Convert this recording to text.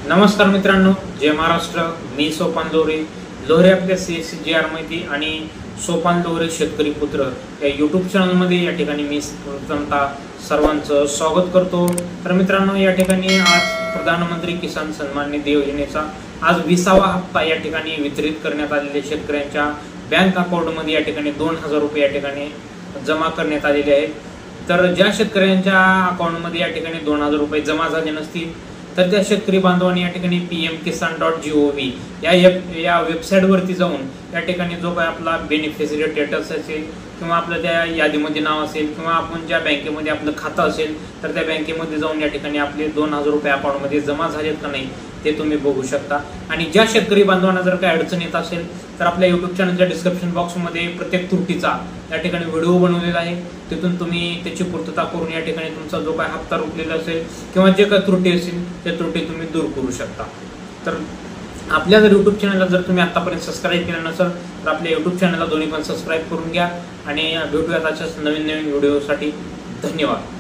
नमस्कार मित्रांनो, जय महाराष्ट्र। मी सोपान लोहरे, लोहरे आपल्या CSCGR माहिती आणि सोपान लोहरे शेतकरी पुत्र या यूट्यूब चॅनलमध्ये या ठिकाणी मी प्रथमतः सर्वांचं स्वागत करतो। तर मित्रांनो, या ठिकाणी आज प्रधानमंत्री किसान सन्मान निधी योजनेचा आज 20वा हप्ता या ठिकाणी वितरित करण्यात आलेले शेतकऱ्यांच्या बँक अकाउंटमध्ये या ठिकाणी 2000 रुपये या ठिकाणी जमा करण्यात आलेले आहेत। तर ज्या शेतकऱ्यांच्या अकाउंटमध्ये या ठिकाणी 2000 रुपये जमा झाले नसतील तर त्या शेतकरी बांधवांनी या ठिकाणी pmkisan.gov या वेबसाईटवरती जाऊन या ठिकाणी जो काय आपला बेनिफिशियरी स्टेटस असेल किंवा आपलं त्या यादीमध्ये नाव असेल किंवा आपण ज्या बँकेमध्ये आपलं खातं असेल तर त्या बँकेमध्ये जाऊन या ठिकाणी आपले 2000 रुपये अकाउंटमध्ये जमा झालेत का नाही ते तुम्ही बघू शकता। आणि ज्या शेतकरी बांधवांना जर काही अडचण येत असेल तर आपल्या यूट्यूब चॅनलच्या डिस्क्रिप्शन बॉक्समध्ये प्रत्येक त्रुटीचा या ठिकाणी व्हिडिओ बनवलेला आहे, तिथून तुम्ही त्याची पूर्तता करून या ठिकाणी तुमचा जो काय हप्ता रोखलेला असेल किंवा जे काही त्रुटी असेल ते त्रुटी तुम्ही दूर करू शकता। तर आपल्या जर यूट्यूब चॅनलला जर तुम्ही आतापर्यंत सबस्क्राईब केलं नसेल तर आपल्या यूट्यूब चॅनलला दोन्ही पण सबस्क्राईब करून घ्या आणि भेटूयात अशाच नवीन व्हिडिओसाठी। धन्यवाद।